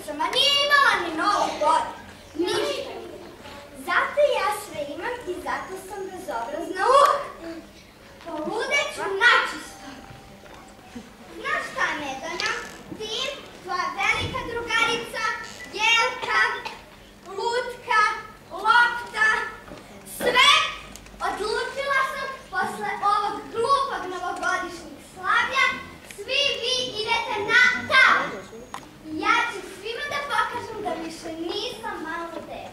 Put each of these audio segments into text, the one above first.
ulicama, nije imala ni Novu godinu. Ništa. Zato ja sve imam i zato sam bezobrazna. Poludeću načisto. Znaš šta, Nedonja? Ti, tvoja velika drugarica, Jelka, Lutka, Lopta, sve odlučila sam posle ovog glupog novogodišnjeg slavlja, svi vi idete na tavor. Ja ću svima da pokažem da više nisam malo dete.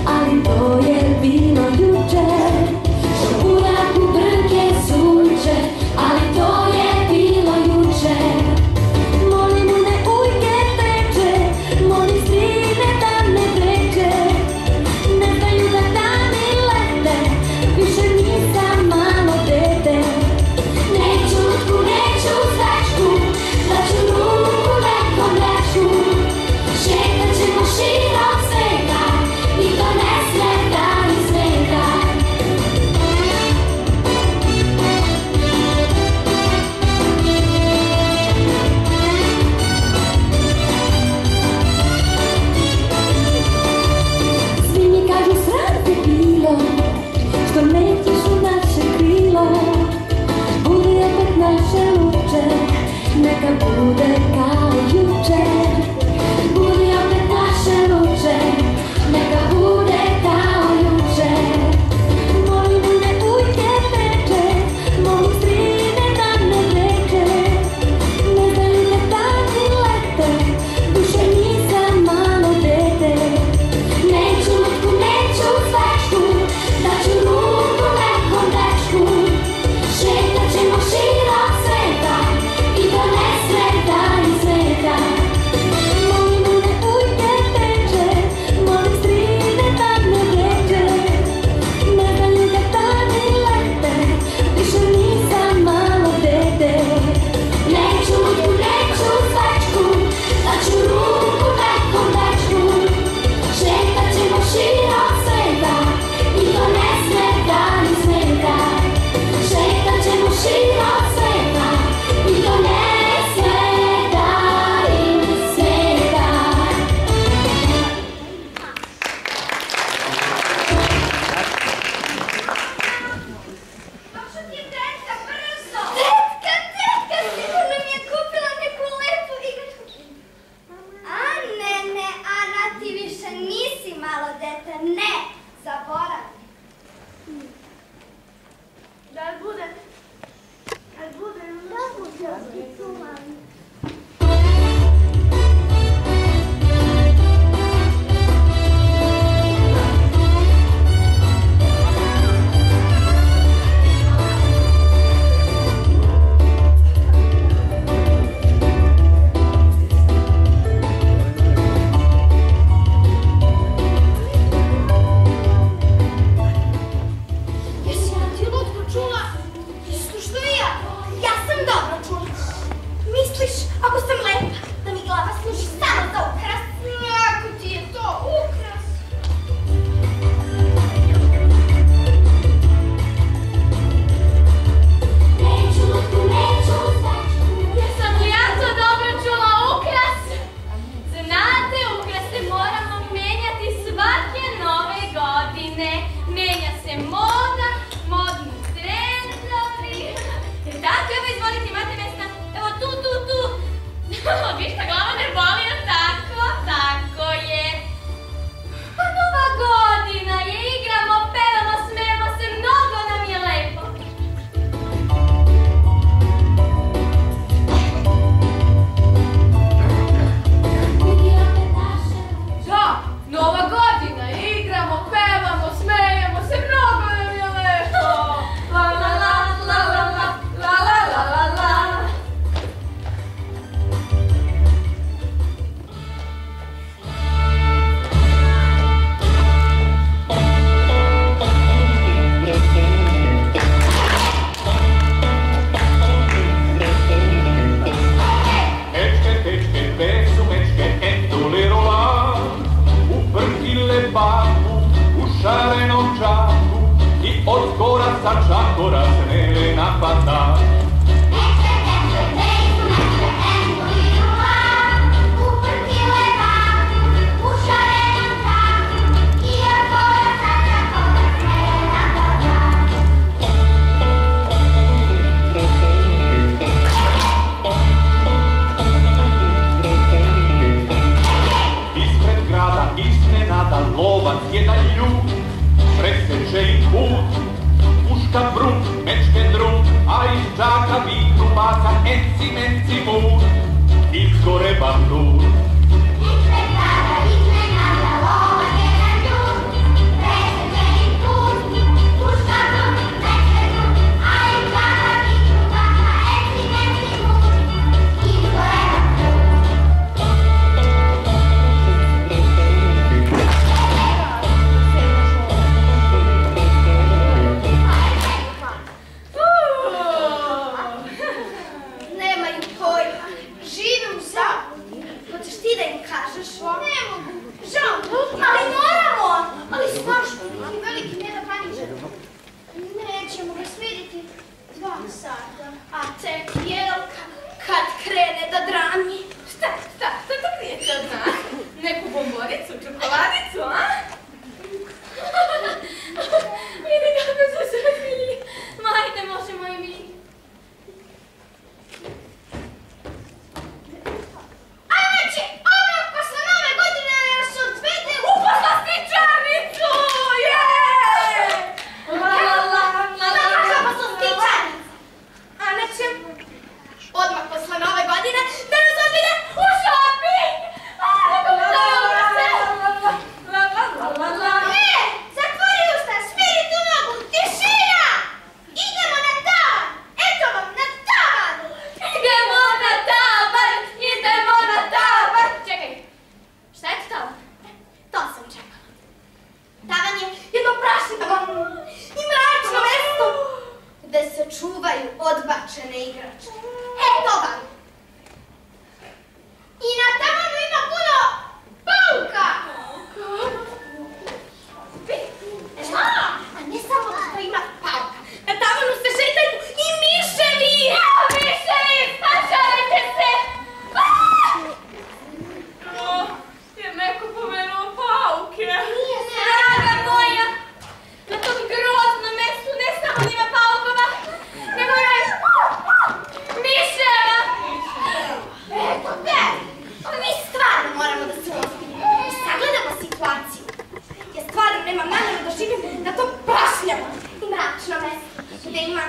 Ali to je bilo juče, što u raku brke sunče, ali to je bilo juče. Molim ne ujke teče, molim strine da ne breče, ne znaju da dani lete, više nisam malo dete. Neću lutku, neću zračku, daću ruku nekom dečku, šetat ćemo širom sveta, i to ne smeta ni smeta. Svi mi kažu sram te bilo, što nećeš u naše krilo. Budi opet naše luče, neka bude kao juče. Budi opet naše luče, neka bude kao juče. Molim ne ujke teče, molim strine da ne breče, ne znaju da dani lete, duše nisam malo dete. Neću lutku, neću zvačku, daću ruku nekom dečku, šetat ćemo širom sveta, i to ne smeta ni smeta. sa Čakora snele na pandan. Lovac jedan ljud, preseče im put, puška brum, mečke drum, a iz džaka viknu baka, enci, menci, mur, izgore bandur. Ispred grada, iznenada, lovac jedan ljud, preseče im put, puška brum, mečke drum, a iz džaka viknu baka, enci, menci, mur, izgore bandur. Nećemo ga sviriti 2 sata. A tek Jelka kad krene da drami. Šta to krijete od nas? Neku bombonicu, čokoladicu, a? Vidi kako su se razvili. Majte, možemo i mi. Ajme će odmah posle nove godine da nas odvede u poslastičarnicu! odmah posle nove godine da nas odvede u shopping! Ne! Zatvori usta, smiri tu nogu, tišina! Idemo na tavan! Eto vam, na tavan! Idemo na tavan! Idemo na tavan! Čekaj, šta je to tavan? To sam čekala. Tavan je jedno prašino i mračno mesto gde se čuvaju odbačene igračke. Eto vam! I na tavanu ima puno pauka! A ne samo što ima pauka, na tavanu se šetaju i miševi! Miševi, spašavajte se! Je neko pomenuo pauke. Nije se. Draga moja, na tom groznom mestu ne samo da ima paukova, nego ima i miševa. Eto te! Mi stvarno moramo da se ozbiljimo i sagledamo situaciju. Ja stvarno nemam nameru da živim na tom prašljamo i mračno mesto gde ima,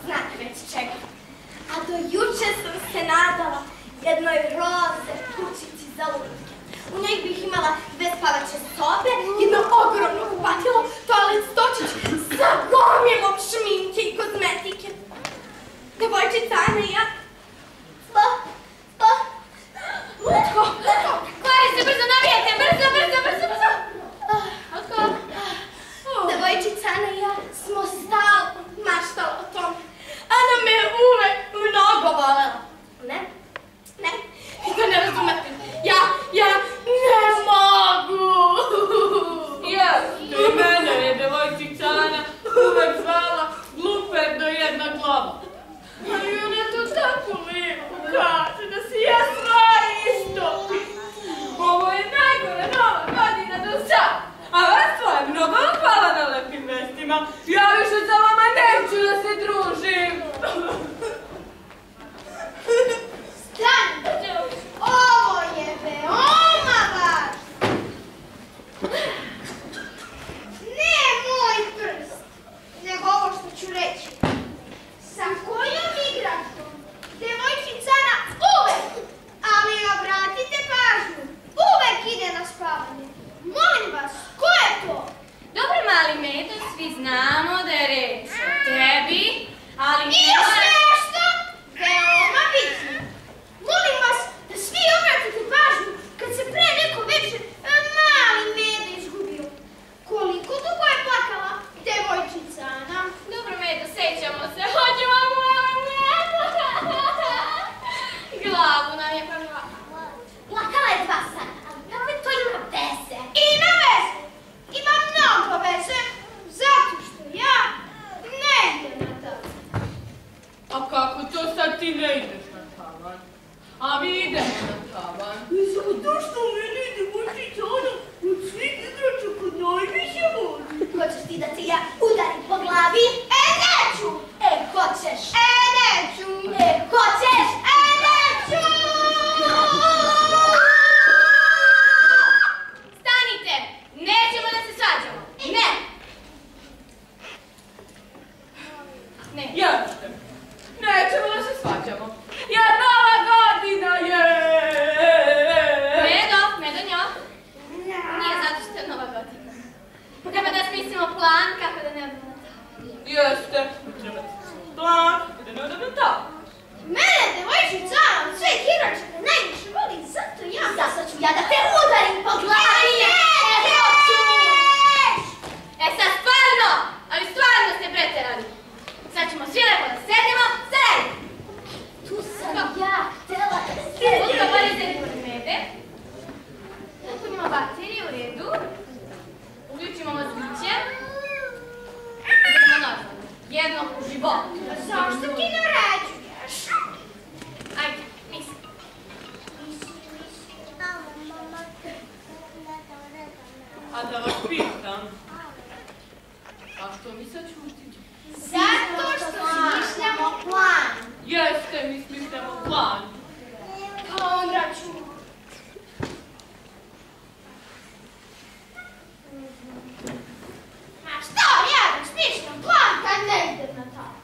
znate već čega. A do juče sam se nadala jednoj roze kućici za lutke. U njoj bih imala 2 spavaće sobe, jedno ogromno kupatilo, toalet stočić sa gomilom šminke i kozmetike. Devojčica Ana i ja. Lutko! Kvari se, brzo navijete, brzo! Otko? Devojčica Ana i ja smo stalno maštala o tome. Ana me je uvek mnogo volela. Ne, vi to ne razumete. Ja ne mogu. I mene je devojčica Ana uvek zvala gluper do jedna glava. Ali ona to tako lijepo kaže da si ja sva isto. Ovo je najgore nova godina do sad. A vas stvarno, mnogo hvala na lepim vestima. Ja više sa vama neću da se družim. Stani! Ovo je veoma važno. Ne moj prst, nego ovo što ću reći. Sa kojom igračkom devojčica Ana uvek, ali obratite pažnju, uvek ide na spavanje. Molim vas, ko je to? Dobro, mali Medo, svi znamo da je reč o tebi, ali... I još nešto veoma bitno. Molim vas da svi obratite pažnju kad se pre neko večer mali Medo izgubio. Koliko dugo je plakala devojčica Ana? Dobro, Medo, sećamo se. Hoćemo glavu nam je plakala. Plakala je 2 sata, ali kakve to ima veze? Ima veze! Ima mnogo veze, zato što ja ti ne ideš na tavan. A mi idemo na tavan. Zato što meni devojčica Ana od svih igračaka najviše voli. Hoćeš ti da ti ja udarim po glavi? Neću! Hoćeš? Neću! Hoćeš? Neću! Stanite! Nećemo da se svađamo! Ne! Ne. Jeste. Nećemo da se svađamo. Jer nova godina je! Medonjo. Nije zato što je nova godina. Treba da smislimo plan kako da ne odemo na tavan. Jeste. Treba da smislimo plan da ne odemo na tavan. Mene, devojčica, od svih igračaka najviše voli, zato ja. Zato ću ja da te udarim po glavi. Sad stvarno, ali stvarno ste preterali. Sad ćemo svi lepo da sednemo, sedaj! Tu sam ja htjela da sedim. Utka parizeri pored mede. Upunimo bateriju, u redu. Uključimo mazgiće. Idemo nazad. Jedno u životu. Zašto ti naređuješ? Ajde, misli. A da vas pitam. A što mi sad čutite? Zato što smišljamo plan. Jeste, mi smišljamo plan. Pa onda ću. A što ja da smišljam plan kad ne idem na tavan?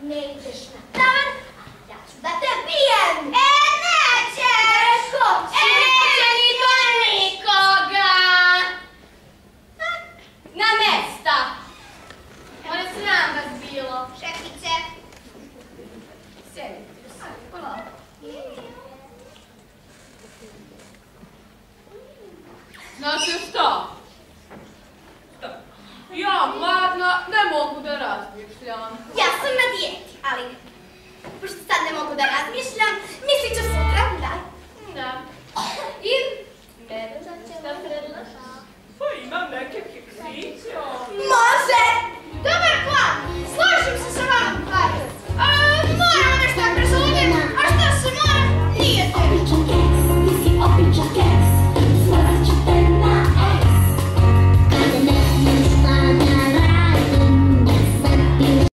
Ne ideš na tavan, a ja ću da te bijem. Nećeš! Neće niko nikoga! Na mesta! Moje sram vas bilo. Šefice. Sedite se. Polako. Znate šta? Ja, gladna, ne mogu da razmišljam. Ja sam na dijeti, ali pošto sad ne mogu da razmišljam, mislit ću sutra, da? Da. I Medonja će da predlaža. Pa imam neke keksiće